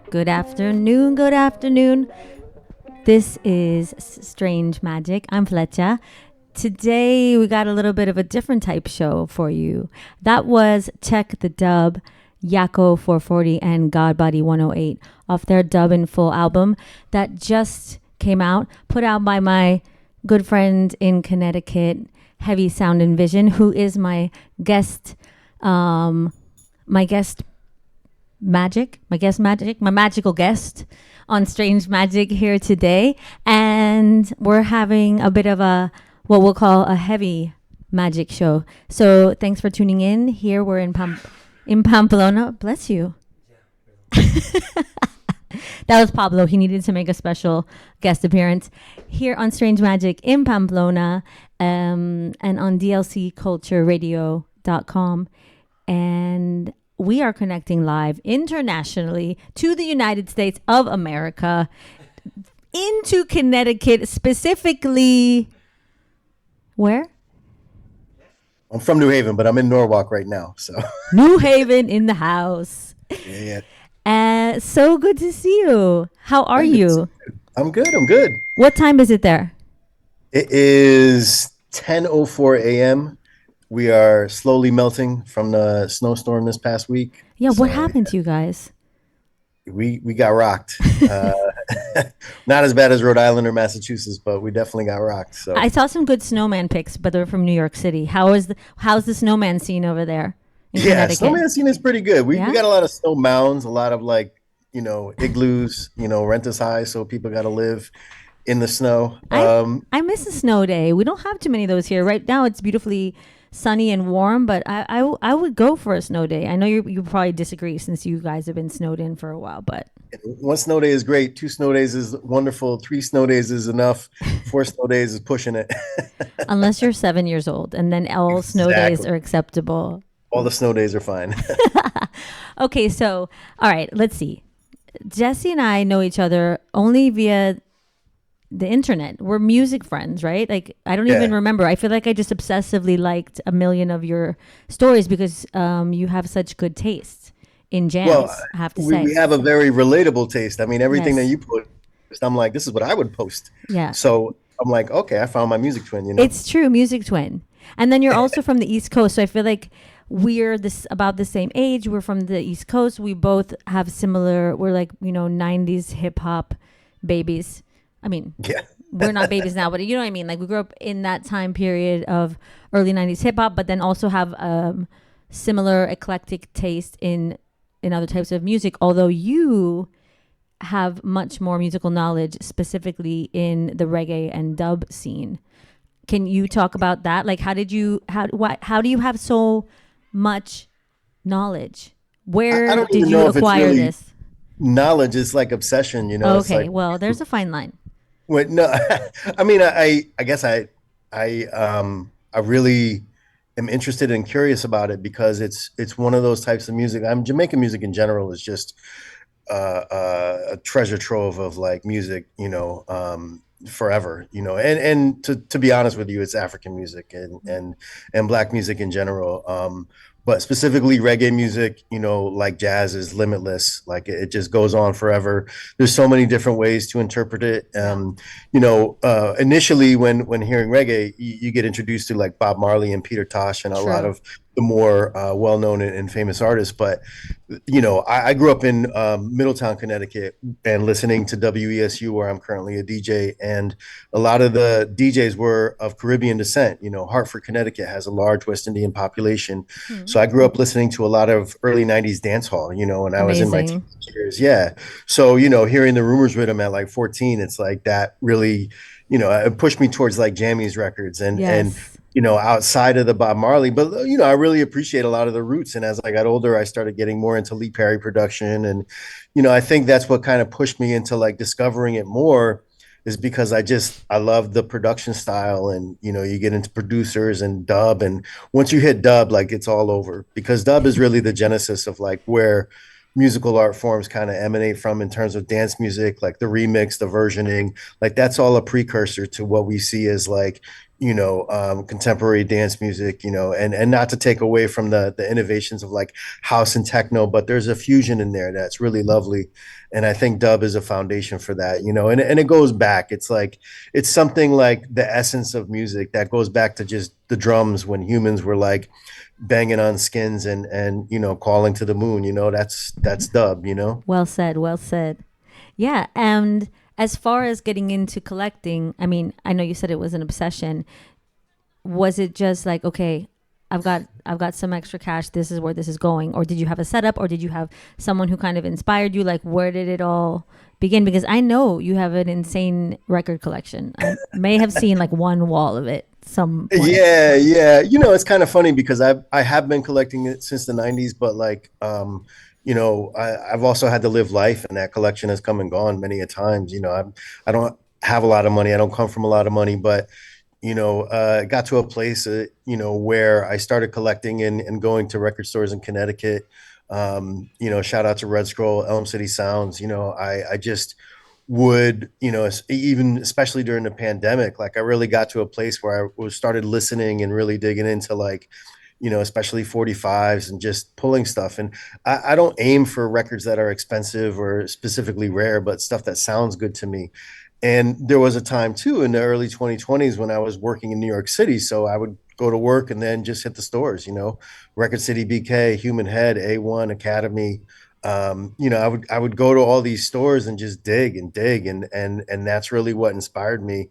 Good afternoon, good afternoon. This is Strange Magic. I'm Flecha. Today we got a little bit of a different type show for you. That was Check the Dub, Yakko 440 and Godbody 108 off their Dub in Full album that just came out, put out by my good friend in Connecticut, Heavy Sound and Vision, who is my guest magical guest on Strange Magic here today. And we're having a bit of a, what we'll call a heavy magic show. So thanks for tuning in. Here we're in Pamplona. Bless you. That was Pablo. He needed to make a special guest appearance here on Strange Magic in Pamplona, and on dlccultureradio.com. And we are connecting live internationally to the United States of America, into Connecticut, specifically. Where? I'm from New Haven, but I'm in Norwalk right now. So New Haven in the house. Yeah. So good to see you. How are you? I'm good. What time is it there? It is 10:04 a.m. We are slowly melting from the snowstorm this past week. Yeah, what happened to you guys? We got rocked. Not as bad as Rhode Island or Massachusetts, but we definitely got rocked. So I saw some good snowman pics, but they're from New York City. How's the snowman scene over there? Yeah, snowman scene is pretty good. We got a lot of snow mounds, a lot of igloos, rent is high, so people got to live in the snow. I I miss a snow day. We don't have too many of those here. Right now it's beautifully sunny and warm, but I would go for a snow day. I know you probably disagree since you guys have been snowed in for a while, but One snow day is great. Two snow days is wonderful. Three snow days is enough. Four snow days is pushing it. unless you're 7 years old, and then all snow days Exactly. are acceptable. All the snow days are fine. Okay, so all right, let's see. Jesse and I know each other only via the internet. We're music friends, right? Like I don't even Yeah. remember. I feel like I just obsessively liked a million of your stories because you have such good taste in Well, jams. I have to we say, have a very relatable taste. I mean, everything that yes, you post, I'm like, this is what I would post. yeah, So I'm like, okay, I found my music twin. it's true, music twin. And then you're also from the East Coast, so I feel like we're this about the same age. We're from the East Coast. We both have similar. We're like '90s hip hop babies. I mean, Yeah. we're not babies now, but you know what I mean. Like we grew up in that time period of early '90s hip hop, but then also have similar eclectic taste in other types of music. Although you have much more musical knowledge, specifically in the reggae and dub scene. Can you talk about that? Like, how do you have so much knowledge? I Where don't did even you know if it's acquire really this? knowledge. It's like obsession. It's Okay, like, well, there's a fine line. what, no, I mean, I guess I really am interested and curious about it because it's one of those types of music. Jamaican music in general is just a treasure trove of like music, forever, and to be honest with you, it's African music and black music in general. But specifically reggae music, like jazz is limitless. Like it just goes on forever. There's so many different ways to interpret it. Yeah, Initially when hearing reggae, you get introduced to like Bob Marley and Peter Tosh and a lot true. of the more well-known and famous artists. But I grew up in Middletown, Connecticut, and listening to WESU, where I'm currently a DJ. And a lot of the DJs were of Caribbean descent. Hartford, Connecticut has a large West Indian population. Hmm. So I grew up listening to a lot of early 90s dance hall, when I was in my Amazing. teenage years. Yeah. So, hearing the Rumors rhythm at like 14, it's like that really, it pushed me towards like Jammy's records and Yes. outside of the Bob Marley. But I really appreciate a lot of the roots. And as I got older, I started getting more into Lee Perry production, and I think that's what kind of pushed me into like discovering it more. Is because I love the production style, and you get into producers and dub, and once you hit dub, like it's all over because dub is really the genesis of like where musical art forms kind of emanate from in terms of dance music, like the remix, the versioning, like that's all a precursor to what we see as like contemporary dance music, and not to take away from the innovations of like house and techno, but there's a fusion in there that's really lovely. And I think dub is a foundation for that, and it goes back. It's like it's something like the essence of music that goes back to just the drums when humans were like banging on skins and calling to the moon. That's dub. Well said. Well said. Yeah, and as far as getting into collecting, I mean, I know you said it was an obsession. Was it just like, okay, I've got some extra cash, this is where this is going, or did you have a setup, or did you have someone who kind of inspired you? Like where did it all begin? Because I know you have an insane record collection. I may have seen like one wall of it some point. Yeah. It's kind of funny because I have been collecting it since the 90s, but like I've also had to live life, and that collection has come and gone many a times. I don't have a lot of money. I don't come from a lot of money, but got to a place where I started collecting and going to record stores in Connecticut. Shout out to Red Scroll, Elm City Sounds. I just would, even especially during the pandemic, like I really got to a place where I was started listening and really digging into like, especially 45s and just pulling stuff. And I don't aim for records that are expensive or specifically rare, but stuff that sounds good to me. And there was a time too in the early 2020s when I was working in New York City. So I would go to work and then just hit the stores, Record City BK, Human Head, A1, Academy. I would go to all these stores and just dig and dig, and that's really what inspired me.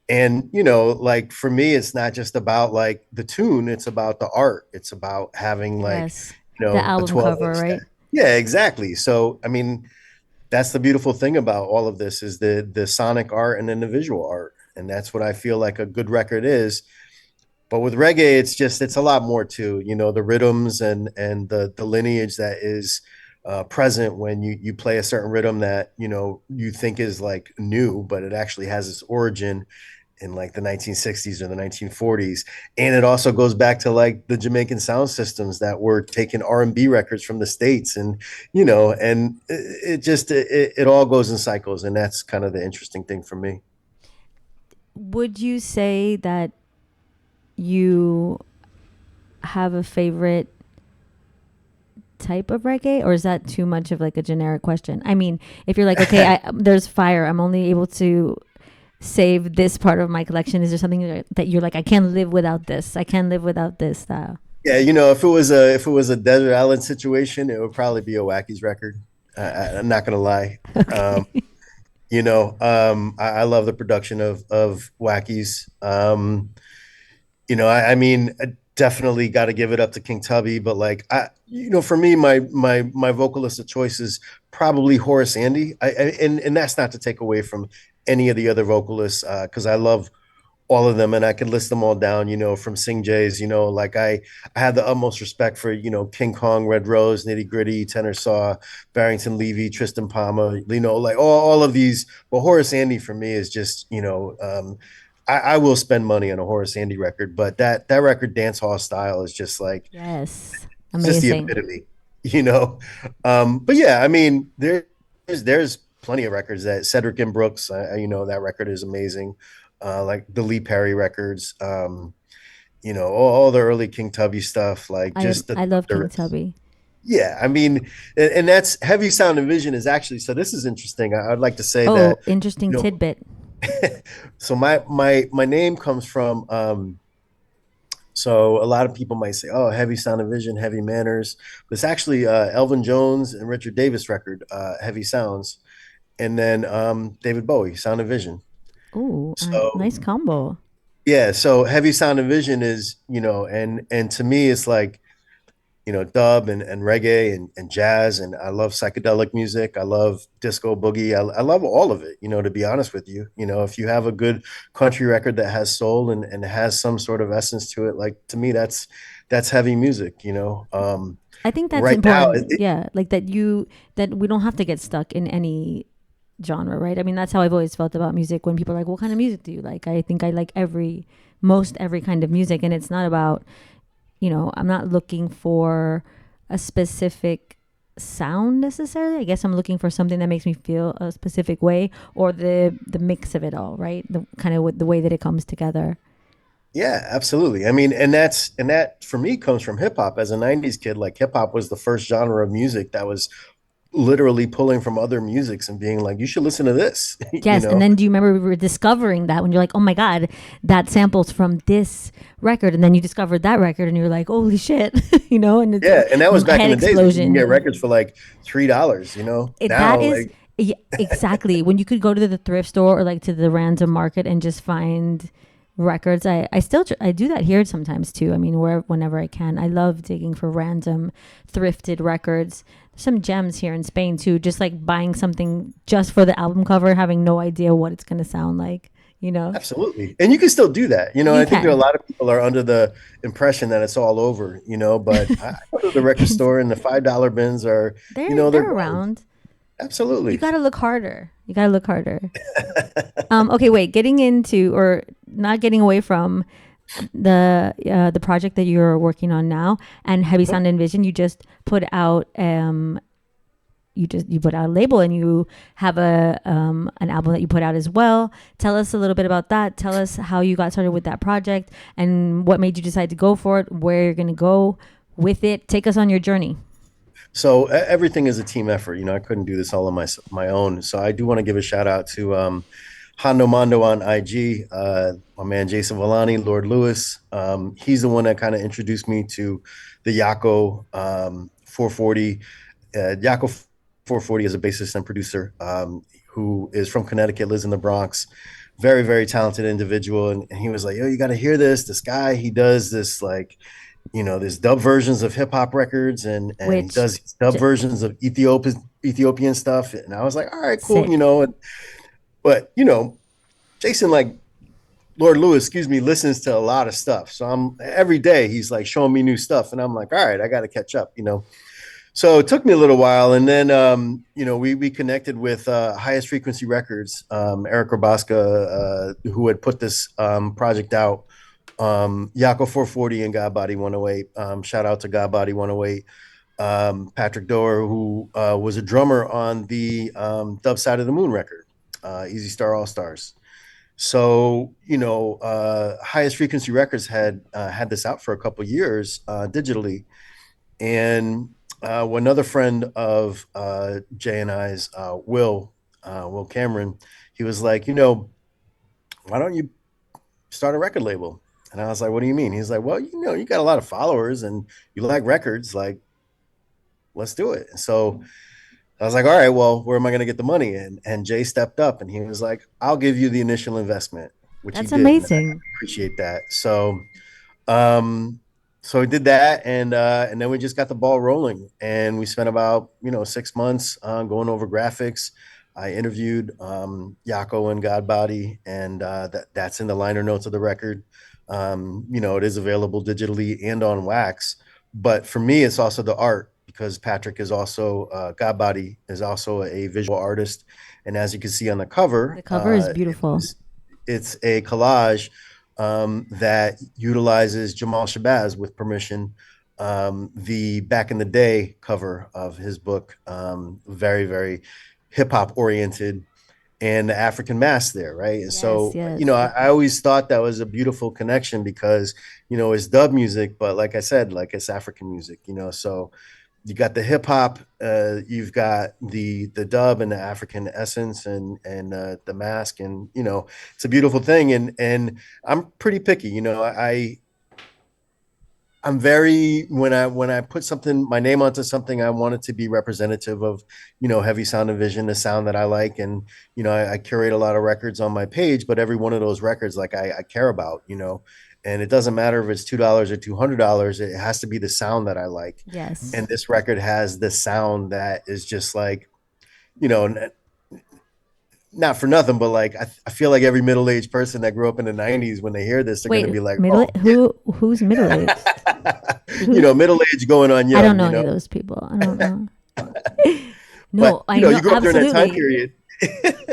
And like for me, it's not just about like the tune, it's about the art. It's about having like Yes. The a album 12 cover, inch stack. right? Yeah, exactly. So I mean, that's the beautiful thing about all of this is the sonic art and then the visual art, and that's what I feel like a good record is. But with reggae, it's a lot more too. You know, the rhythms and the lineage that is present when you play a certain rhythm that you think is like new, but it actually has its origin in like the 1960s or the 1940s. And it also goes back to like the Jamaican sound systems that were taking R&B records from the States, and it all goes in cycles, and that's kind of the interesting thing for me. Would you say that you have a favorite type of reggae, or is that too much of like a generic question? I mean, if you're like, okay, there's fire, I'm only able to save this part of my collection. Is there something that you're like, I can't live without this? I can't live without this style. Yeah, if it was a desert island situation, it would probably be a Wackies record. I'm not gonna lie. Um, Okay. I love the production of Wackies. I mean, I definitely got to give it up to King Tubby, but like for me, my vocalist of choice is probably Horace Andy. And that's not to take away from any of the other vocalists, because I love all of them and I could list them all down, from Sing Jays, like I had the utmost respect for, King Kong, Red Rose, Nitty Gritty, Tenor Saw, Barrington Levy, Tristan Palmer, like all of these. But Horace Andy for me is just, I will spend money on a Horace Andy record, but that record dance hall style is just like Yes. it's just the Amazing. epitome, you know. But yeah, I mean, there's plenty of records that Cedric and Brooks, that record is amazing. Like the Lee Perry records, all the early King Tubby stuff, like I just I love the King Tubby. yeah, I mean, and that's Heavy Sound and Vision is actually, so this is interesting. I'd like to say that, Oh, interesting you tidbit. so my name comes from so a lot of people might say, "Oh, Heavy Sound and Vision, Heavy Manners," but it's actually Elvin Jones and Richard Davis record, Heavy Sounds, and then David Bowie, Sound and Vision. Oh, So nice combo. yeah, so Heavy Sound and Vision is, and to me it's like, dub and reggae and jazz. And I love psychedelic music. I love disco boogie. I love all of it, to be honest with you. If you have a good country record that has soul and has some sort of essence to it, like to me, that's heavy music. I think that's Right now, important. Yeah, like that we don't have to get stuck in any genre, right? I mean, that's how I've always felt about music. When people are like, "What kind of music do you like?" I think I like most every kind of music, and it's not about, I'm not looking for a specific sound necessarily. I guess I'm looking for something that makes me feel a specific way, or the mix of it all, right? The kind of the way that it comes together. yeah, absolutely. I mean, and that for me comes from hip hop. As a 90s kid, like hip hop was the first genre of music that was literally pulling from other musics and being like, you should listen to this, you Yes, and know? then do you remember we were discovering that when you're like, oh my god, that samples from this record, and then you discovered that record, and you're like, holy shit, and it's Yeah, and that was back head in the days. Like you can explosion. get records for like $3. That Now, is like, yeah, exactly when you could go to the thrift store or like to the random market and just find records. I still I do that here sometimes too. I mean, whenever I can, I love digging for random thrifted records. There's some gems here in Spain too, just like buying something just for the album cover, having no idea what it's going to sound like, you know. absolutely. And you can still do that. You I think there are a can. lot of people are under the impression that it's all over, but I go to the record store and the $5 bins are, they're They're gold. around. You Absolutely. got to look harder. You got to look harder. Okay, wait. Getting into or not getting away from the project that you're working on now and Heavy Sound and Vision. You just put out you put out a label and you have a an album that you put out as well. Tell us a little bit about that. Tell us how you got started with that project and what made you decide to go for it. Where you're gonna go with it. Take us on your journey. So everything is a team effort. I couldn't do this all on my own. So I do want to give a shout out to Hondo Mondo on IG, my man Jason Villani, Lord Lewis. He's the one that kind of introduced me to the Yako 440. Yako 440 is a bassist and producer who is from Connecticut, lives in the Bronx. Very, very talented individual. And he was like, yo, you got to hear this. This guy, he does this like there's dub versions of hip hop records, and he Which does dub j- versions of Ethiopian stuff. And I was like, all right, cool, sick. but Jason, like Lord Lewis, excuse me, listens to a lot of stuff. So I'm every day he's like showing me new stuff, and I'm like, all right, I got to catch up. So it took me a little while, and then we connected with Highest Frequency Records, Eric Robaska, who had put this project out. Yako 440 and God Body 108. Shout out to God Body 108. Patrick Doer, who was a drummer on the Dub Side of the Moon record, Easy Star All Stars. So, Highest Frequency Records had this out for a couple years digitally, and another friend of Jay and I's, Will Cameron, he was like, why don't you start a record label? And I was like, what do you mean? He's like, well, you got a lot of followers and you like records, like, let's do it. So I was like, all right, well, where am I going to get the money? And Jay stepped up and he was like, I'll give you the initial investment, which he That's did. And I amazing. appreciate that. Um, so we did that, and then we just got the ball rolling, and we spent about 6 months going over graphics. I interviewed Yako and Godbody, and that's in the liner notes of the record. It is available digitally and on wax, but for me, it's also the art because Patrick is also Godbody is also a visual artist, and as you can see on the cover, The cover is beautiful. it's a collage that utilizes Jamal Shabazz with permission. The back in the day cover of his book, very, very hip hop oriented, and the African mask there, right? And Yes, so, yes. I always thought that was a beautiful connection because, it's dub music, but like I said, like it's African music. So you got the hip hop, you've got the dub and the African essence and the mask, and it's a beautiful thing. And I'm pretty picky. I'm very when I put something my name onto something, I want it to be representative of Heavy Sound and Vision, the sound that I like, and I curate a lot of records on my page, but every one of those records like I care about. And it doesn't matter if it's $2 or $200, it has to be the sound that I like. Yes. And this record has the sound that is just like you know not for nothing, but like I feel like every middle-aged person that grew up in the 90s, when they hear this, they're going to Wait, be like, middle oh who's middle aged? yeah. Who Middle age going on I don't young. know any of those people. I don't know. But No, I know you grew up during that time absolutely. period.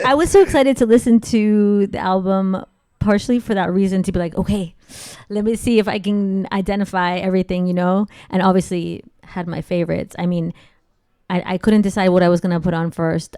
I was so excited to listen to the album partially for that reason to be like, okay, let me see if I can identify everything. And obviously had my favorites. I mean, I couldn't decide what I was gonna put on first.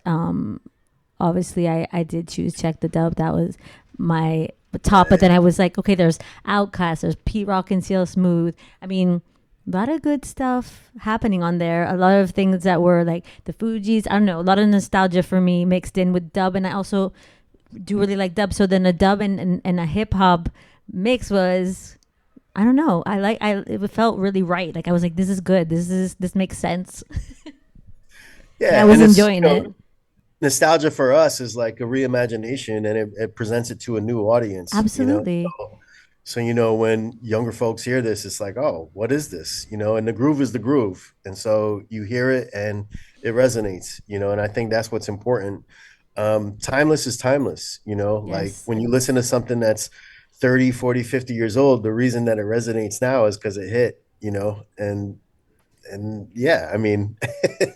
Obviously I did choose Check the Dub. That was my top, but then I was like, okay, there's Outkast, there's Pete Rock and CL Smooth. I mean, a lot of good stuff happening on there. A lot of things that were like the Fugees. I don't know, a lot of nostalgia for me mixed in with dub, and I also do really like dub. So then a dub and a hip hop mix was, I don't know. It felt really right. Like I was like, this is good. This makes sense. And I Yeah, was and it's enjoying it. nostalgia for us is like a reimagination, and it presents it to a new audience. Absolutely. So when younger folks hear this, it's like, oh, what is this? And the groove is the groove, and so you hear it and it resonates. And I think that's what's important. Timeless is timeless. Like Yes, when you listen to something that's 30, 40, 50 years old, the reason that it resonates now is because it hit. And yeah, I mean,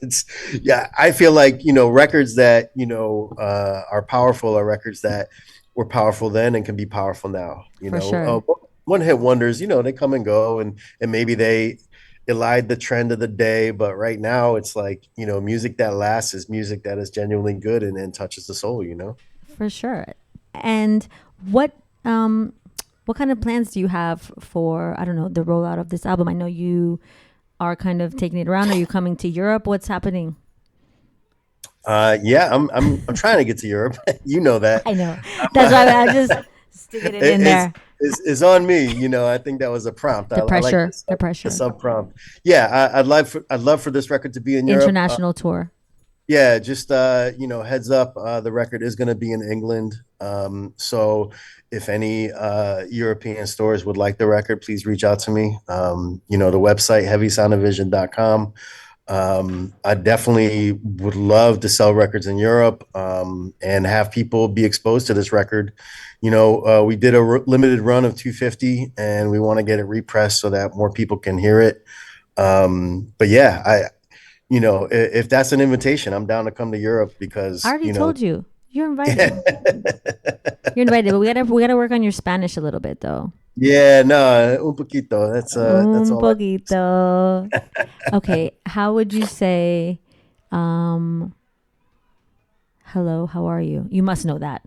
it's yeah, I feel like records that are powerful are records that were powerful then and can be powerful now. for sure. One hit wonders, they come and go, and maybe they elide the trend of the day, but right now it's like music that lasts is music that is genuinely good and touches the soul. For sure. And what um what kind of plans do you have for, I don't know, the rollout of this album? I know you are kind of taking it around. Are you coming to Europe? What's happening? Yeah, I'm trying to get to Europe. You know that. I know. That's why I'm just sticking it in It's there. is on me. I think that was a prompt. I like this The the pressure. sub prompt. Yeah, I'd love for this record to be in Europe. International tour. Yeah, just heads up. The record is going to be in England. So if any European stores would like the record, please reach out to me. The website, heavysoundavision.com. I definitely would love to sell records in Europe, and have people be exposed to this record. We did a limited run of 250, and we want to get it repressed so that more people can hear it. But yeah, if that's an invitation, I'm down to come to Europe I because, already told you. You're yeah, invited. You're invited, but we gotta work on your Spanish a little bit though. yeah, no, un poquito. That's Un all I. poquito. Okay, how would you say um hello, how are you? You must know that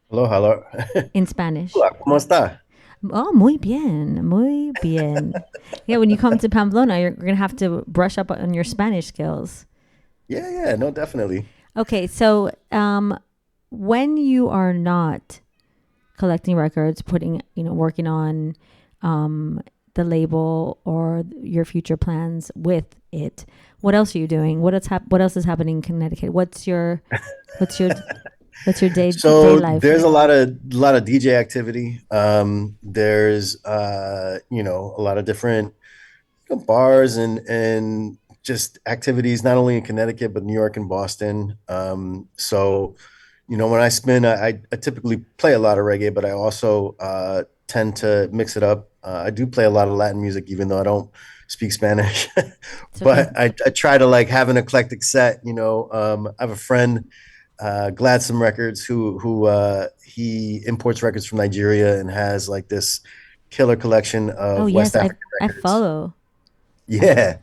Hello, hello. in Spanish. Hola, ¿cómo está? Oh, muy bien, muy bien. Yeah, when you come to Pamplona, you're gonna have to brush up on your Spanish skills. Yeah, yeah, no, definitely. Okay, so when you are not collecting records, working on the label or your future plans with it, what else are you doing? What else is happening in Connecticut? What's your what's your day So life? there's a lot of DJ activity. There's a lot of different bars and just activities, not only in Connecticut but New York and Boston. So when I spin, I typically play a lot of reggae, but I also tend to mix it up. I do play a lot of Latin music, even though I don't speak Spanish. It's okay. But I try to like have an eclectic set. I have a friend, Gladsome Records, who he imports records from Nigeria and has like this killer collection Oh of West yes, I African I records. follow. I Yeah,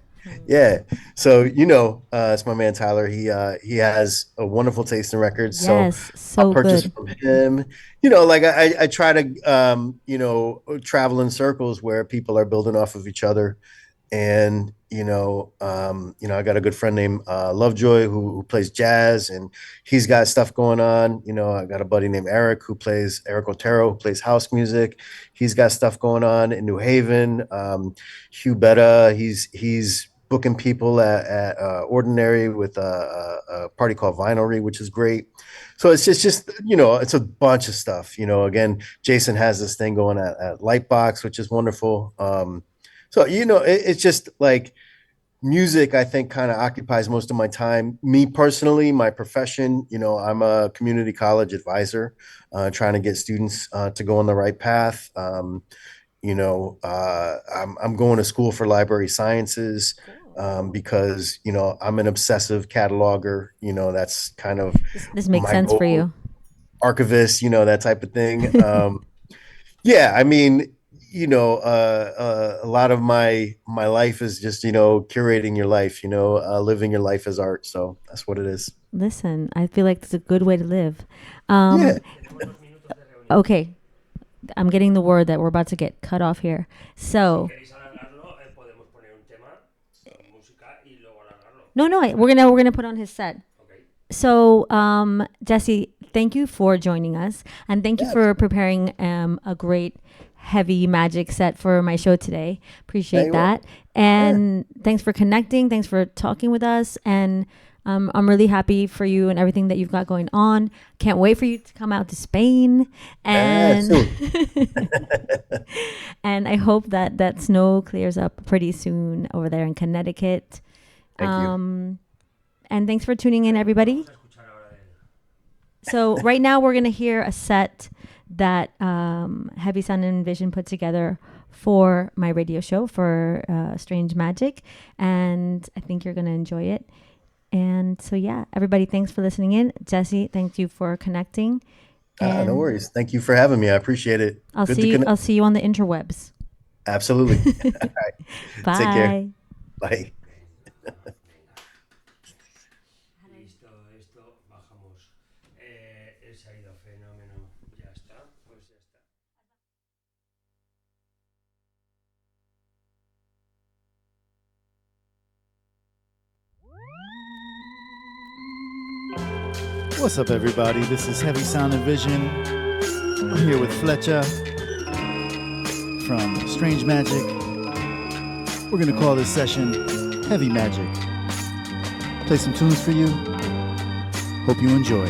yeah. So it's my man Tyler. He has a wonderful taste in records. So yes, I'll so purchase good. from him. Like I try to travel in circles where people are building off of each other. And I got a good friend named Lovejoy who plays jazz, and he's got stuff going on. I got a buddy named Eric Otero, who plays house music. He's got stuff going on in New Haven. Hugh Betta, he's booking people at Ordinary with a party called Vinylery, which is great. So it's just it's a bunch of stuff. Again, Jason has this thing going at Lightbox, which is wonderful. So it's just like music. I think kind of occupies most of my time. Me personally, my profession. I'm a community college advisor, trying to get students to go on the right path. I'm going to school for library sciences, Cool. because I'm an obsessive cataloger. That's kind of This makes my sense for goal. you. Archivist, that type of thing. Yeah, I mean, a lot of my life is just curating your life, living your life as art. So that's what it is. Listen, I feel like it's a good way to live. Yeah. Um, okay, I'm getting the word that we're about to get cut off here. So no, no, we're gonna put on his set. So, Jesse, thank you for joining us, and thank you Yeah. for preparing a great heavy magic set for my show today. Yeah, Appreciate you're that, welcome. Yeah. and thanks for connecting. Thanks for talking with us, and I'm really happy for you and everything that you've got going on. Can't wait for you to come out to Spain, and Soon. and I hope that that snow clears up pretty soon over there in Connecticut. Thank you. And thanks for tuning in, everybody. So right now we're gonna hear a set that Heavy Sound and Vision put together for my radio show for Strange Magic, and I think you're gonna enjoy it. And so yeah, everybody, thanks for listening in. Jesse, thank you for connecting, No and worries. Thank you for having me. I appreciate it. I'll Good see to you. connect. I'll see you on the interwebs. Absolutely. All right. Take care. Bye. Bye. What's up, everybody? This is Heavy Sound and Vision. I'm here with Flecha from Strange Magic. We're going to call this session Heavy Magic. Play some tunes for you. Hope you enjoy.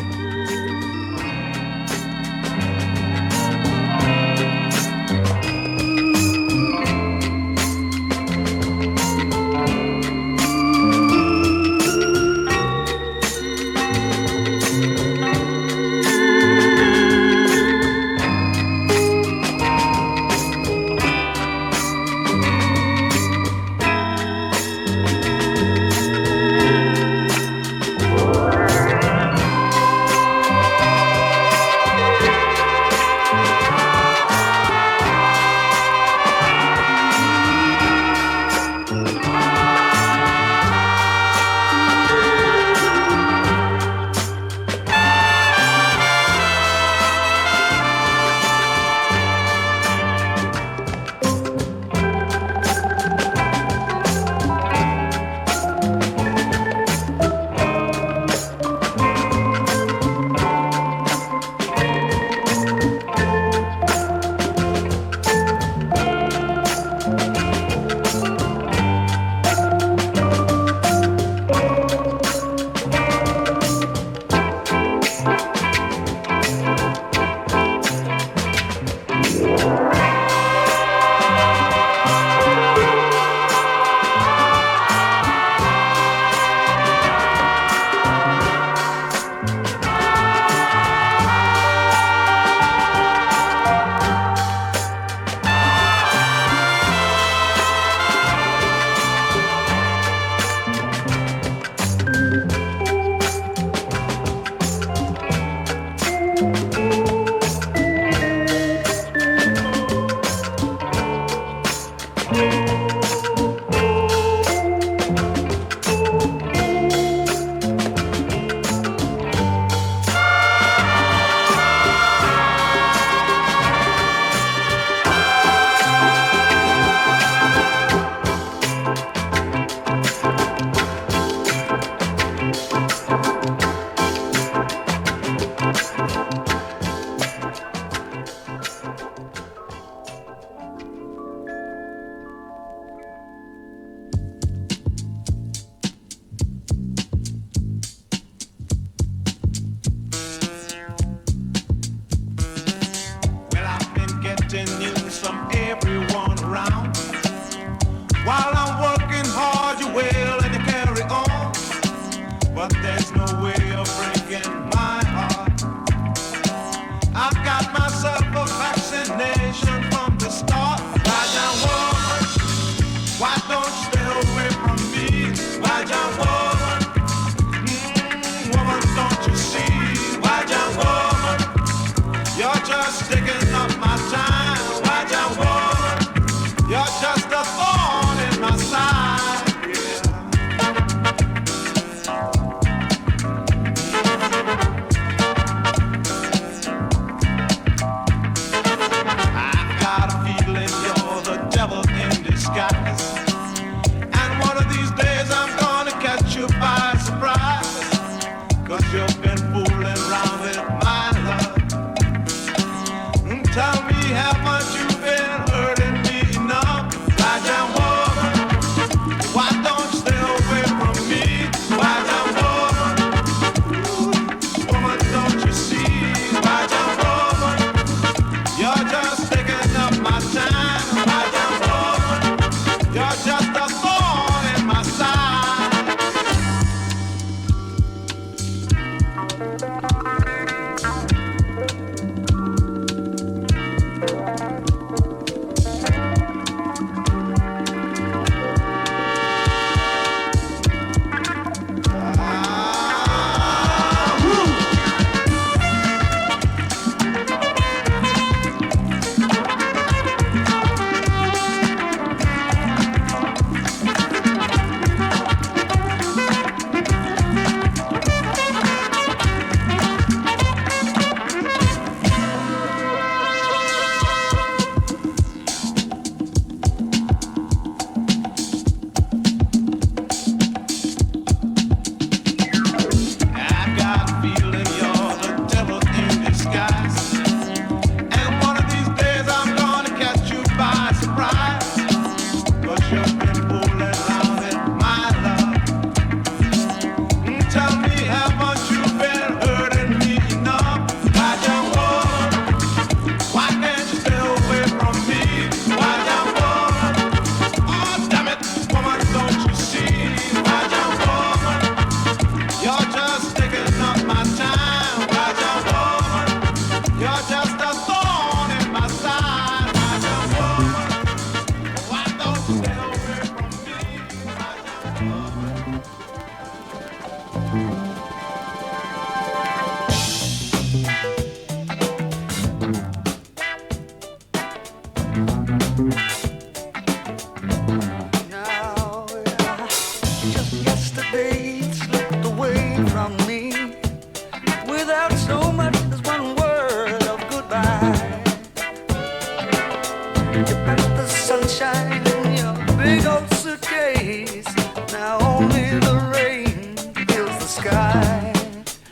sunshine in your big old suitcase. Now only the rain fills the sky.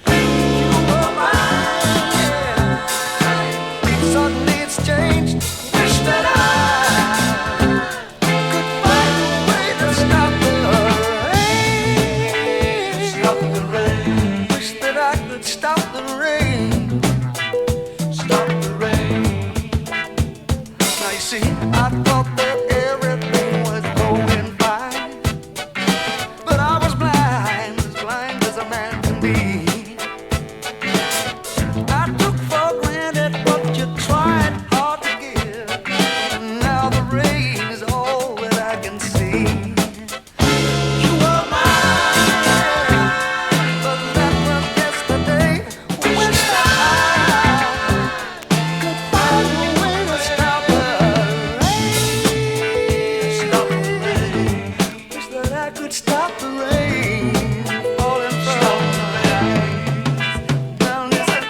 You were mine, yeah. Suddenly it's changed. Wish that I could find a way to stop the rain. Stop the rain. Wish that I could stop the rain. Stop the rain. Now you see, I thought that everything was going fine, but I was blind as a man can be. I took for granted what you tried hard to give, and now the rain is all that I can see. You were mine, but that was yesterday. Wish that I could find a way to stop the rain. Stop the rain. Wish that I could stop the rain falling from the rain. Now listen.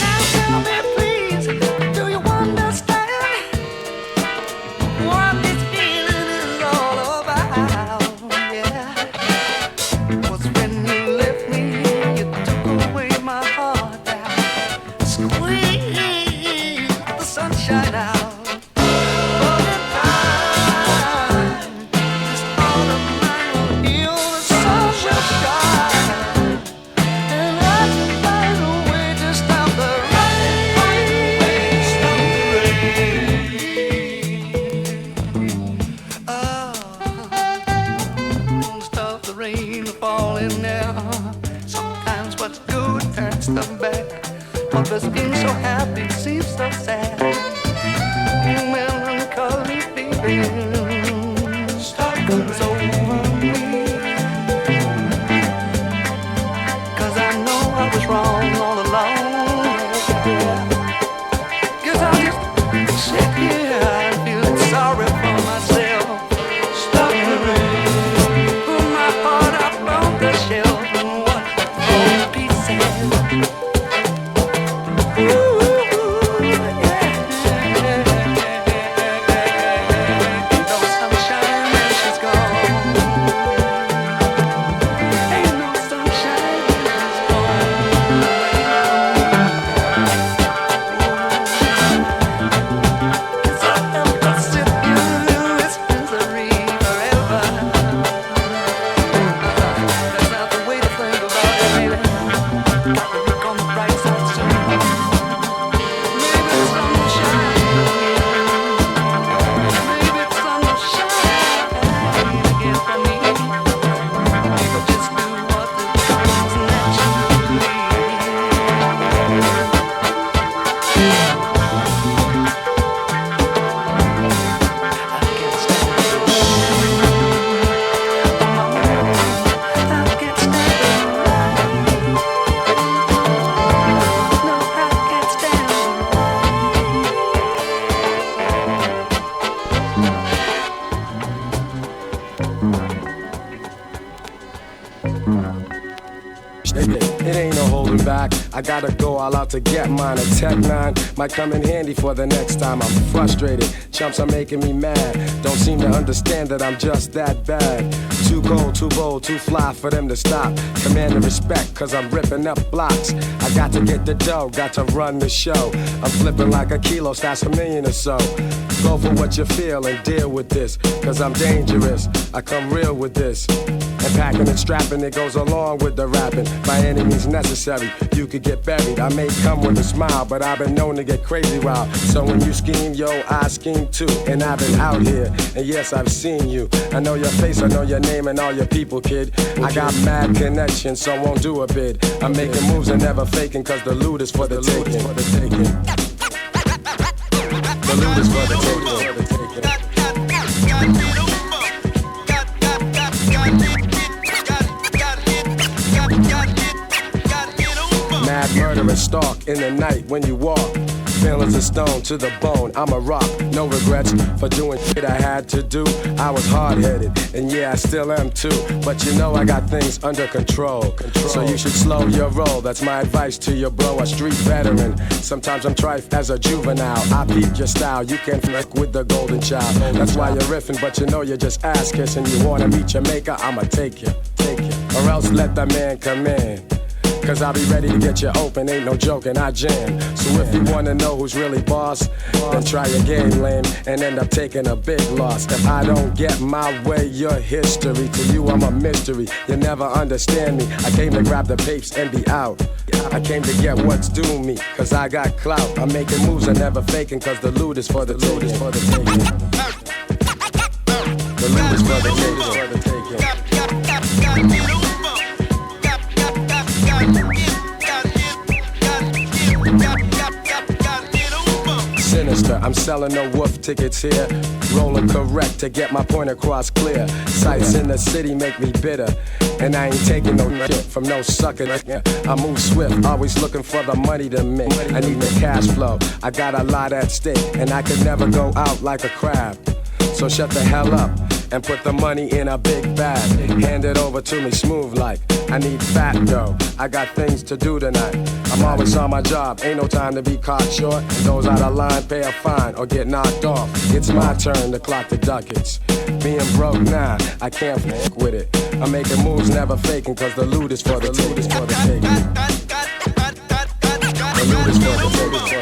Now tell me please, do you understand what this feeling is all about? Yeah, was when you left me, you took away my heart now, squeezed the sunshine out. But in time, this heart of mine will heal, the sun will shine. And I can find a way to stop the rain. Stop the rain. Oh, stop the rain falling now. Sometimes what's good turns to bad. Others being so happy seems so sad. Melancholy feeling start comes over me. 'Cause I know I was wrong all along. 'Cause I just sit here and feel sorry for myself. Stop the rain. Put my heart up on the shelf and what all the pieces. Ooh, yeah. Ain't no sunshine when she's gone. Ain't no sunshine when she's gone. It's a impossible misery forever. That's not the way to think about it, baby. Got to look on the bright side soon. Maybe the sun will shine again. Maybe the sun will shine again for me. People just do what the comes naturally. I can't stand the rain. I can't stand the rain. No, I can't stand the It ain't no holding back. I gotta go all out to get mine. A Tech 9 might come in handy for the next time. I'm frustrated. Chumps are making me mad. Don't seem to understand that I'm just that bad. Too cold, too bold, too fly for them to stop. Commanding respect, cause I'm ripping up blocks. I got to get the dough, got to run the show. I'm flipping like a kilo, that's a million or so. Go for what you feel and deal with this, cause I'm dangerous. I come real with this. And packing and strapping, it goes along with the rapping. By any means necessary, you could get buried. I may come with a smile, but I've been known to get crazy wild. So when you scheme, yo, I scheme too. And I've been out here, and yes, I've seen you. I know your face, I know your name and all your people, kid. I got mad connections, so won't do a bid. I'm making moves and never faking, cause the loot is for the taking. The loot is for the taking. Mad murder you're a stalk in the night when you walk. Feelings of stone to the bone, I'm a rock. No regrets for doing shit I had to do. I was hard-headed, and yeah, I still am too. But you know I got things under control. So you should slow your roll. That's my advice to your bro, a street veteran. Sometimes I'm trife as a juvenile. I peep your style, you can fuck with the golden child. That's why you're riffing, but you know you're just ass kissing. You wanna meet your maker, I'ma take you. Or else let the man come in. Cause I'll be ready to get you open, ain't no joking, I jam. So if you wanna know who's really boss, then try your game, lame, and end up taking a big loss. If I don't get my way, your history. To you, I'm a mystery, you never understand me. I came to grab the papes and be out. I came to get what's due me, cause I got clout. I'm making moves and never faking, cause the loot is for the taking. The loot is for the taking. Sinister, I'm selling no wolf tickets here. Rolling correct to get my point across clear. Sights in the city make me bitter, and I ain't taking no shit from no sucker. I move swift, always looking for the money to make. I need the cash flow, I got a lot at stake, and I could never go out like a crab. So shut the hell up and put the money in a big bag. Hand it over to me smooth like I need fat dough. I got things to do tonight. I'm always on my job, ain't no time to be caught short. And those out of line pay a fine or get knocked off. It's my turn to clock the ducats. Being broke now, I can't fuck with it. I'm making moves, never faking, cause the loot is for the taking. The loot is for the taking. The loot is for the taking.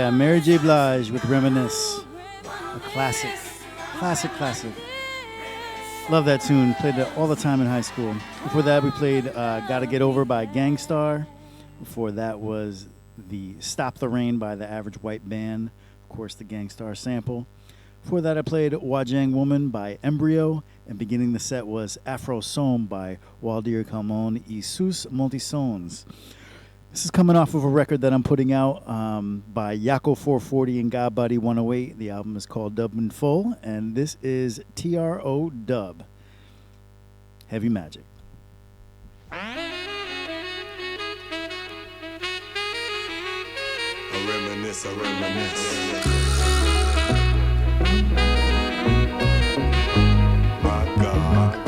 Yeah, Mary J. Blige with Reminisce. A classic. Classic. Love that tune. Played it all the time in high school. Before that, we played Gotta Get Over by Gangstar. Before that was the Stop the Rain by the Average White Band. Of course, the Gangstar sample. Before that, I played Wajang Woman by Embryo. And beginning the set was Afro Som by Waldir Calmon y sus Multisons. This is coming off of a record that I'm putting out by Yako 440 and God Buddy 108. The album is called Dub in Full, and this is TRO Dub. Heavy Magic. A reminisce. My God.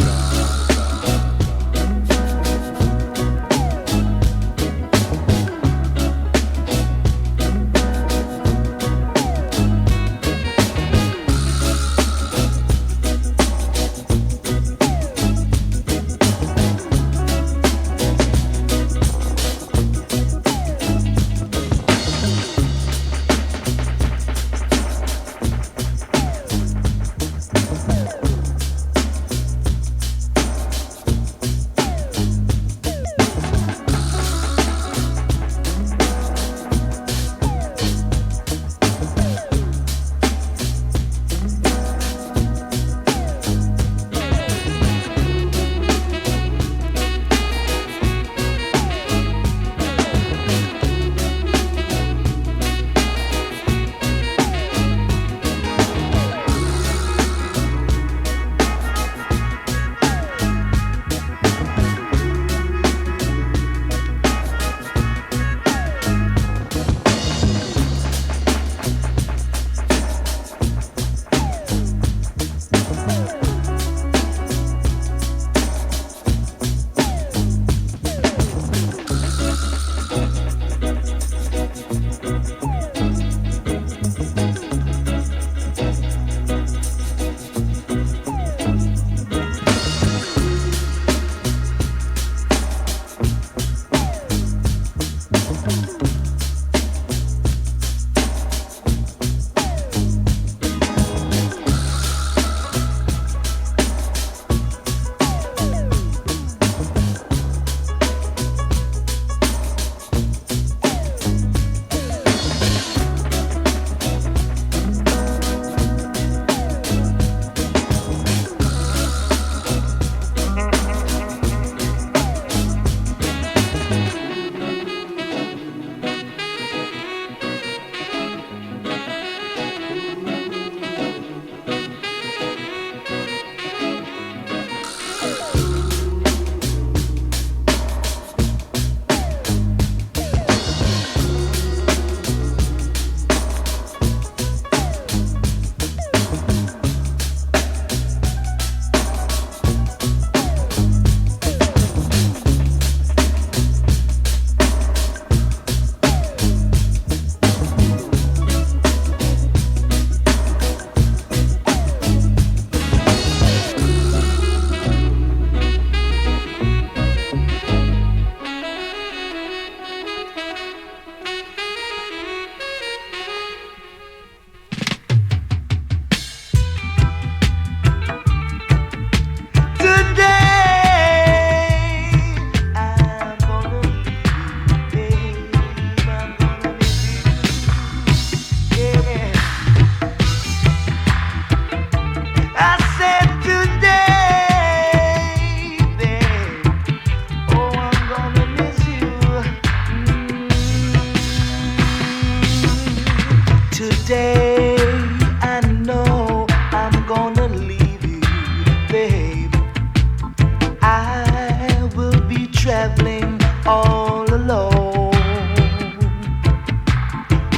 traveling all alone.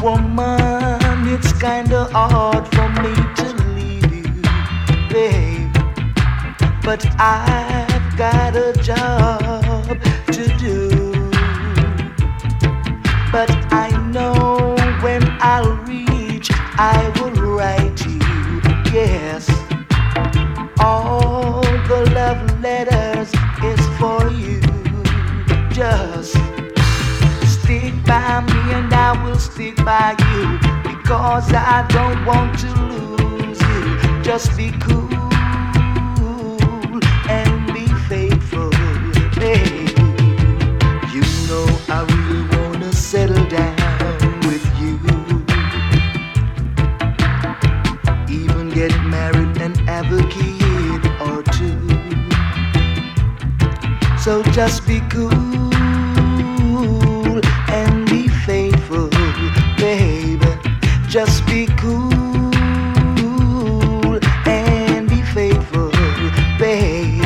Woman, it's kinda hard for me to leave you, babe, but I've got a job to do. But I know when I'll reach, I will write you, yes. All the love letters is for you. Just stick by me and I will stick by you, because I don't want to lose you. Just be cool and be faithful, baby. You know I really wanna settle down with you, even get married and have a kid or two. So just be cool and be faithful, baby. Just be cool and be faithful, baby.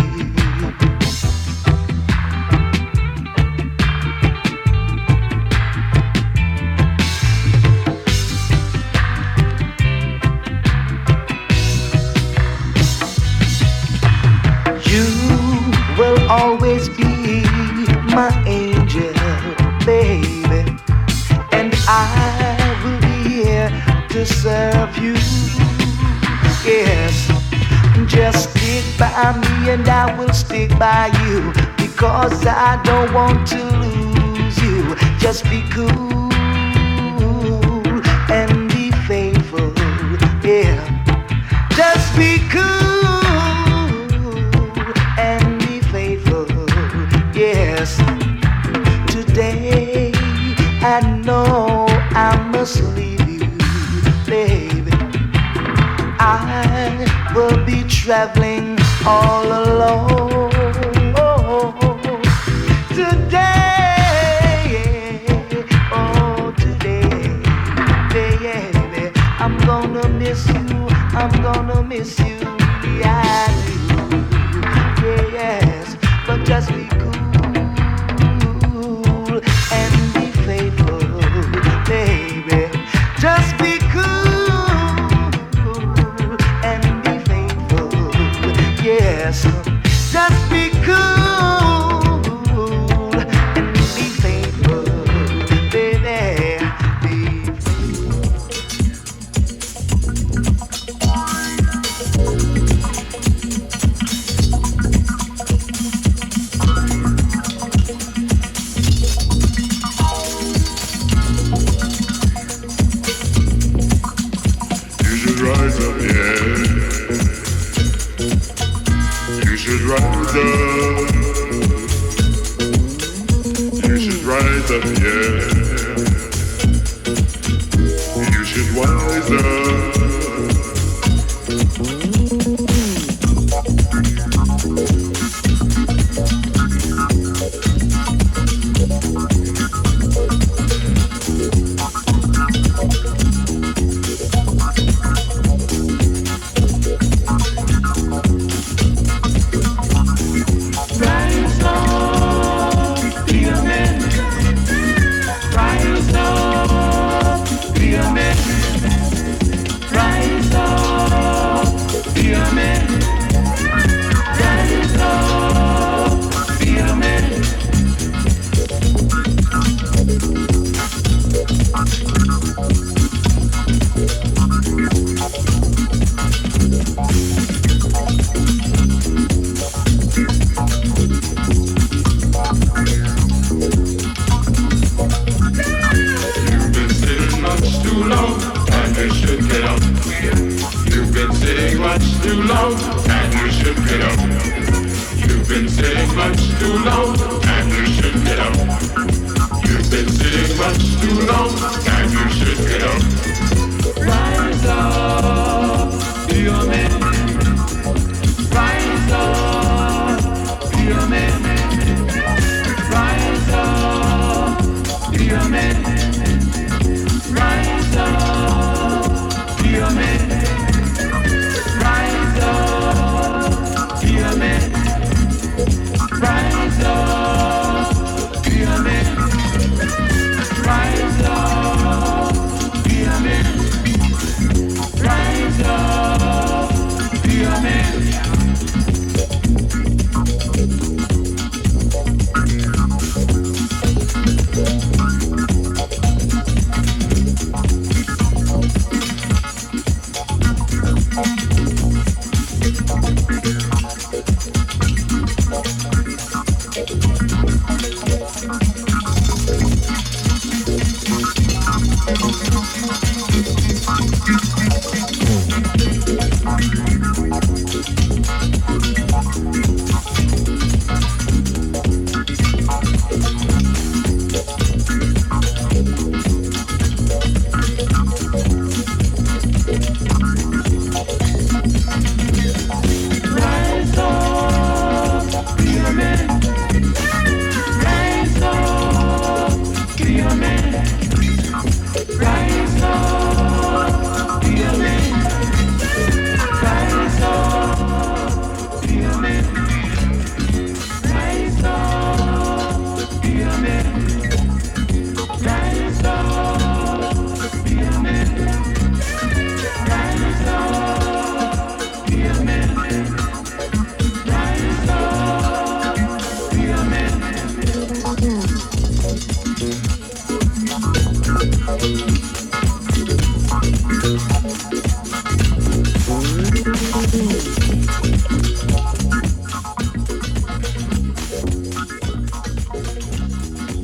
You will always be my angel, baby, and I will be here to serve you. Yes, just stick by me and I will stick by you, because I don't want to lose you. Just be cool and be faithful, yeah. Just be cool and be faithful, yes. Today I know I must leave you, baby. I will be traveling all alone today. Oh, today, baby, I'm gonna miss you. I'm gonna miss you, yeah, I do. Yes, but just be cool and be faithful, baby. Just be cool and be faithful, yes. Just be cool and be faithful, baby. You should rise up, yeah. You should rise up. You should rise up, yeah. You should rise up. Rise up, be a man. Rise up, be a man.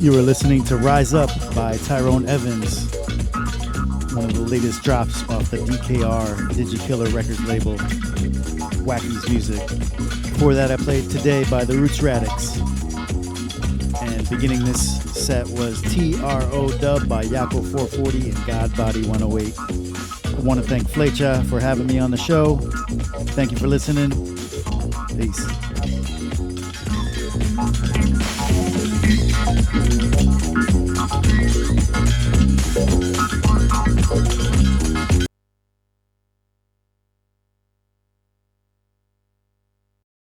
You were listening to Rise Up by Tyrone Evans, one of the latest drops off the DKR Digikiller Records label, Wacky's Music. Before that, I played Today by the Roots Radix. And beginning this set was TRO Dub by Yako 440 and Godbody 108. I want to thank Flecha for having me on the show. Thank you for listening. Peace.